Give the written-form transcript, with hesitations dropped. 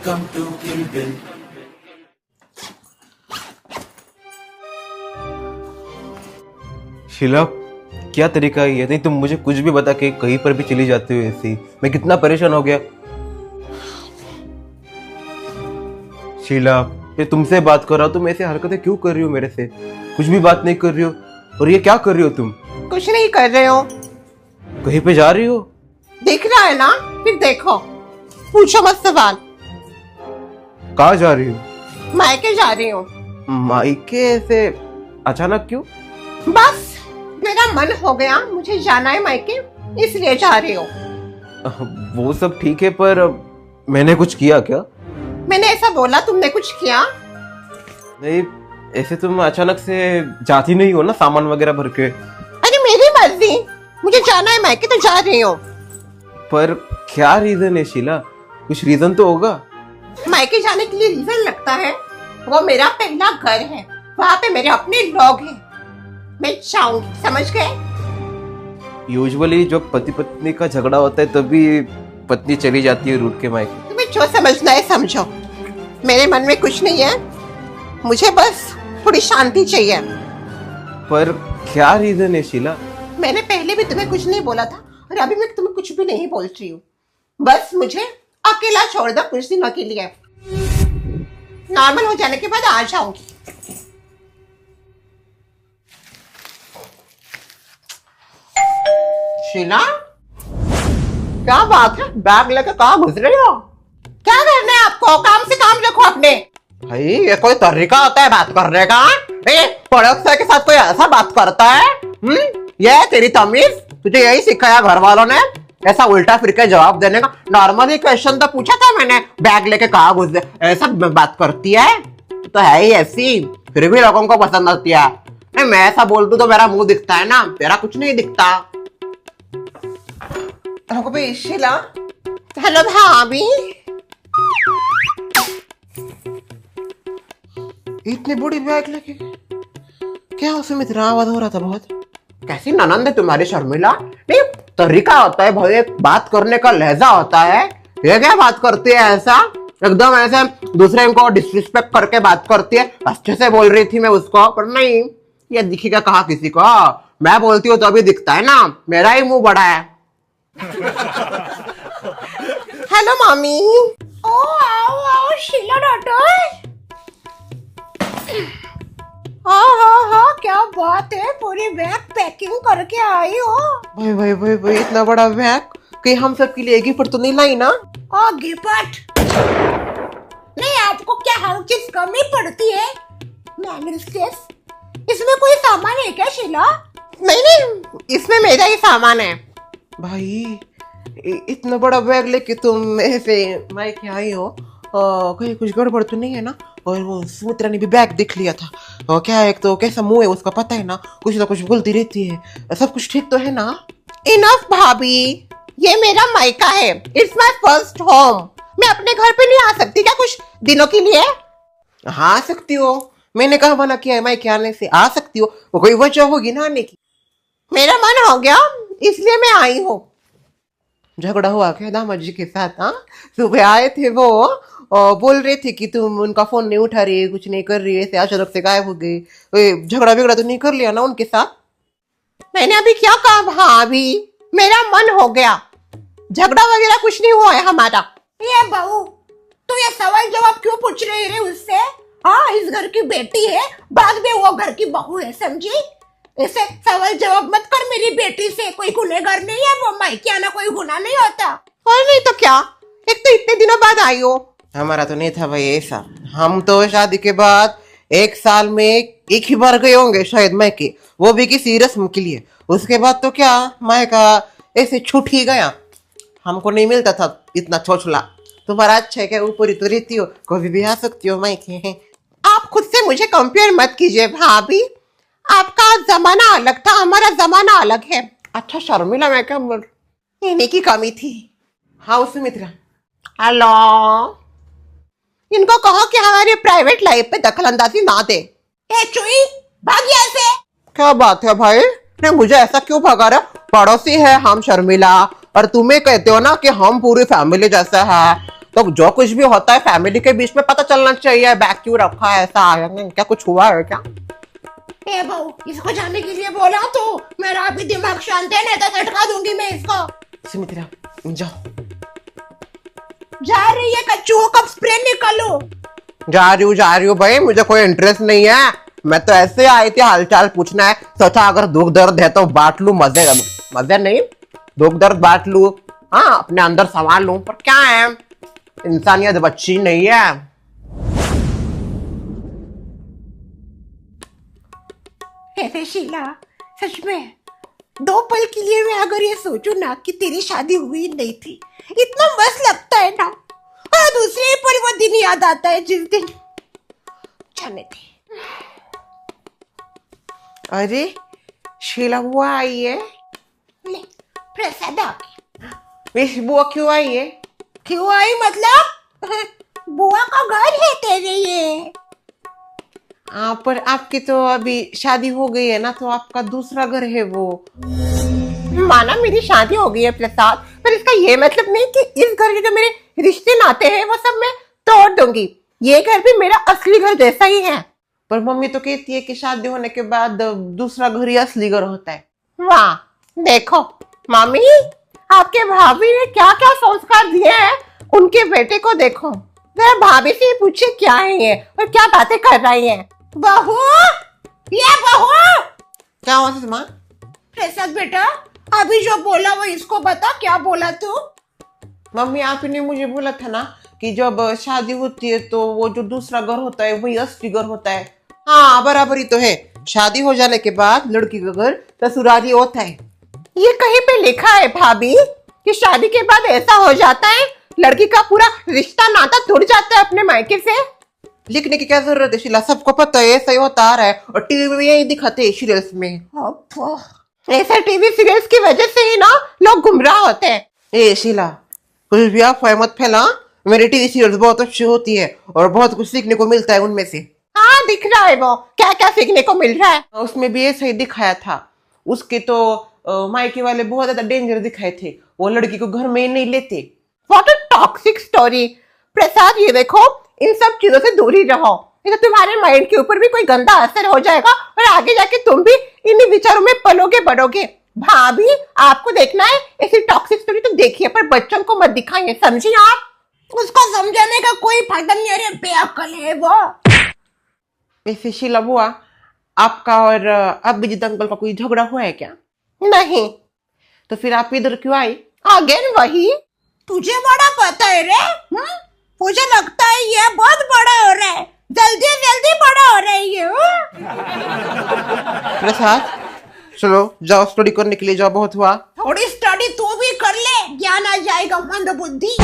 Welcome to Kill Bill. Sheila, क्या तरीका है ये? नहीं तुम मुझे कुछ भी बता के कहीं पर भी चली जाती हो ऐसी। मैं कितना परेशान हो गया। शीला, मैं तुमसे बात कर रहा हूँ, तुम ऐसे हरकतें क्यों कर रही हो मेरे से? कुछ भी बात नहीं कर रही हो। और ये क्या कर रही हो तुम? कुछ नहीं कर रहे हो। कहीं पे जा रही हो? दिख रहा है ना, फिर देखो। पूछो मत सवाल। कहाँ जा रही हो? मायके जा रही हूँ। मायके ऐसे अचानक क्यों? बस मेरा मन हो गया, मुझे जाना है मायके, इसलिए जा रही हूँ। वो सब ठीक है, पर मैंने कुछ किया क्या? मैंने ऐसा बोला तुमने कुछ किया? नहीं, ऐसे तुम अचानक से जाती नहीं हो ना सामान वगैरह भर के। अरे मेरी मर्जी, मुझे जाना है मायके तो जा रही हूँ। पर क्या रीजन है शीला? कुछ रीजन तो होगा। मायके जाने के लिए रीजन लगता है? वो मेरा पहला घर है, वहाँ पे मेरे अपने लोग हैं, मैं जाऊंगी, समझ गए? यूजुअली जब पति पत्नी का झगड़ा होता है तभी पत्नी चली जाती है रूठ के मायके। तुम्हें जो समझना है समझो, मेरे मन में कुछ नहीं है, मुझे बस थोड़ी शांति चाहिए। पर क्या रीजन है शीला? मैंने पहले भी तुम्हें कुछ नहीं बोला था और अभी मैं तुम्हें कुछ भी नहीं बोल रही हूँ। बस मुझे अकेला छोड़ दो कुछ दिनों के लिए, नॉर्मल हो जाने के बाद आ जाऊंगी। शीला, क्या बात है, बैग लेकर कहाँ घुस रही हो? क्या करना है आपको? काम से काम रखो अपने। भाई ये कोई तरीका होता है बात करने का? पड़ोसियों के साथ कोई ऐसा बात करता है? ये तेरी तमीज? तुझे यही सिखाया घर वालों ने, ऐसा उल्टा फिर के जवाब देने का? नॉर्मली क्वेश्चन तो पूछा था मैंने, बैग लेके कहाँ घुस गए, ऐसा बात करती है? तो है ही ऐसी, फिर भी लोगों को पसंद आती है। मैं ऐसा बोल दूं तो मेरा मुंह दिखता है ना, तेरा कुछ नहीं दिखता। शीला, हेलो भाभी। इतनी बड़ी बैग लेके क्या उसमें इतना आवाज हो रहा था बहुत? कैसी ननंद है तुम्हारी शर्मिला? नहीं, तरीका होता है भाई, एक बात करने का लहजा होता है। ये क्या बात करती है ऐसा, एकदम ऐसे दूसरे को डिसरिस्पेक्ट करके बात करती है। अच्छे से बोल रही थी मैं उसको, पर नहीं, ये दिखेगा कहाँ किसी को? मैं बोलती हूँ तो अभी दिखता है ना, मेरा ही मुंह बड़ा है। हेलो मामी। ओ आओ आओ शीला डॉटर। हाँ, क्या बात है, पूरी बैग पैकिंग करके आई हो? भाई इतना बड़ा बैग कि हम सब के लिए गिफ्ट तो नहीं लाई ना? गिफ्ट नहीं, आपको क्या हर चीज कमी पड़ती है? इसमें कोई सामान है क्या शीला? नहीं, इसमें मेरा ही सामान है। भाई इतना बड़ा बैग लेके तुम ऐसे मायके आई हो, कहीं कुछ गड़बड़ तो नहीं है ना? और वो सुमित्रा ने भी बैग देख लिया था, और क्या एक तो कैसा मुंह है उसका पता है ना, कुछ ना कुछ बोलती रहती है। सब कुछ ठीक तो है ना? इनफ भाभी, ये मेरा मायका है, इट्स माय फर्स्ट होम। मैं अपने घर पे नहीं आ सकती क्या कुछ दिनों के लिए? हाँ, आ सकती हो, मैंने कहा मना किया है मायके आने से? आ सकती हो, वो कोई वजह होगी ना आने की। मेरा मन हो गया इसलिए मैं आई हूँ। झगड़ा हुआ क्या दामाद जी के साथ? हाँ, सुबह आए थे वो और बोल रहे थे कि तुम उनका फोन नहीं उठा रही, कुछ नहीं कर रही, ऐसे अचानक से गायब हो गई। झगड़ा बिगड़ा तो नहीं कर लिया ना उनके साथ? मैंने अभी क्या कहा भाभी, मेरा मन हो गया, झगड़ा वगैरह कुछ नहीं हुआ है हमारा। ये बहू, तू ये सवाल जवाब क्यों पूछ रही है उससे? हाँ, इस घर की बेटी है, बाद में वो घर की बहू है, समझी? ऐसे सवाल जवाब मत कर मेरी बेटी से, कोई गुनहगार नहीं है वो, मायके आना कोई गुनाह नहीं होता। और नहीं तो क्या, एक तो इतने दिनों बाद आई हो। हमारा तो नहीं था भाई ऐसा, हम तो शादी के बाद 1 साल में एक ही बार गए होंगे शायद मायके, वो भी किसी रस्म के लिए। उसके बाद तो क्या मायका ऐसे छूट ही गया, हमको नहीं मिलता था इतना छोछला। तुम्हारा अच्छा है क्या, ऊपर ही तो रहती हो, कभी भी आ सकती हो मायके। आप खुद से मुझे कंपेयर मत कीजिए भाभी, आपका जमाना अलग था, हमारा जमाना अलग है। अच्छा शर्मिला, मैं क्या बोल, इन्हीं की कमी थी। हाँ सुमित्रा, हेलो, इनको कहो कि हमारी प्राइवेट लाइफ पे दखलंदाजी ना दे। चुई, भाग यहाँ से। क्या बात है भाई, नहीं मुझे ऐसा क्यों भगा रहा? पड़ोसी है हम शर्मिला, और तुम्हें कहते हो ना कि हम पूरी फैमिली जैसे है, तो जो कुछ भी होता है फैमिली के बीच में पता चलना चाहिए। बैग क्यों रखा है, ऐसा क्या कुछ हुआ है क्या? ए बहू, इसको जाने के लिए बोला तो मेरा अभी दिमाग शांत है, नहीं तो झटका दूंगी मैं इसको। सुमित्रा जाओ। जा रही है कच्चू, कब स्प्रे निकालो? जा रही हूँ भाई, मुझे कोई इंटरेस्ट नहीं है। मैं तो ऐसे आई थी हालचाल पूछना है, सोचा अगर दुख दर्द है तो बांट लू, मजे नहीं, दुख दर्द बांट लू, हाँ अपने अंदर संभाल लूं। पर क्या है, इंसानियत बच्ची नहीं है। ऐसे शीला, सच में 2 पल के लिए मैं अगर ये सोचूं ना कि तेरी शादी हुई नहीं थी, इतना मस्त लगता है ना। और दूसरे पल वो दिन याद आता है जिस दिन जाने थे। अरे शीला बुआ आई है। ले प्रसाद आ गया। मिस बुआ क्यों आई है? क्यों आई मतलब? बुआ का घर है तेरे ये। पर आपकी तो अभी शादी हो गई है ना, तो आपका दूसरा घर है वो। माना मेरी शादी हो गई है प्रसाद, पर इसका ये मतलब नहीं कि इस घर के जो मेरे रिश्ते नाते हैं वो सब मैं तोड़ दूंगी। ये घर भी मेरा असली घर जैसा ही है। पर मम्मी तो कहती है कि शादी होने के बाद दूसरा घर ही असली घर होता है। वाह, देखो मम्मी, आपके भाभी ने क्या क्या संस्कार दिए हैं उनके बेटे को देखो। जरा भाभी से पूछे क्या है ये और क्या बातें कर रही है। बहू, ये बहू क्या हुआ सुषमा? प्रसाद बेटा, अभी जो बोला वो इसको बता, क्या बोला तू? मम्मी आपने मुझे बोला था ना कि जब शादी होती है तो वो जो दूसरा घर होता है वही असली घर होता है। हाँ बराबर ही तो है, शादी हो जाने के बाद लड़की का घर ससुराली होता है। ये कहीं पे लिखा है भाभी कि शादी के बाद ऐसा हो जाता है, लड़की का पूरा रिश्ता नाता टूट जाता है अपने मायके से? लिखने की क्या जरूरत है शीला, सबको पता है ऐसा ही होता आ रहा है और टीवी में यही दिखाते हैं सीरियल्स में। ऐसे टीवी सीरियल्स की वजह से ही ना लोग गुमराह होते हैं। ए शीला, कुछ भी आप मत फैला, मेरी टीवी सीरियल्स बहुत अच्छी होती है और बहुत कुछ सीखने को मिलता है उनमें से। हाँ दिख रहा है, वो क्या क्या सीखने को मिल रहा है। उसमें भी ऐसा ही दिखाया था, उसके तो मायके वाले बहुत ज्यादा डेंजर दिखाए थे, वो लड़की को घर में नहीं लेते। What a toxic story. Prasad ये देखो, इन सब चीजों से दूर ही रहो, नहीं तो तुम्हारे माइंड के ऊपर भी कोई गंदा असर हो जाएगा और आगे जाके तुम भी इन्हीं विचारों में पलोगे बढ़ोगे। भाभी आपको देखना है ऐसी टॉक्सिक स्टोरी तो देखिए, पर बच्चों को मत दिखाइए, समझिए आप? उसको समझाने का कोई फायदा नहीं, अरे बेअक्ल है वो। वैसे शीला बुआ, आपका और अभिजीत अंकल का कोई झगड़ा हुआ है क्या? नहीं। तो फिर आप इधर क्यों आई? अगेन वही। तुझे बड़ा पता है रे? मुझे लगता है ये बहुत बड़ा हो रहा है, जल्दी जल्दी बड़ा हो रहा है ये। प्रसाद चलो जाओ, स्टडी करने के लिए जाओ, बहुत हुआ। थोड़ी स्टडी तू भी कर ले, ज्ञान आ जाएगा मंद बुद्धि।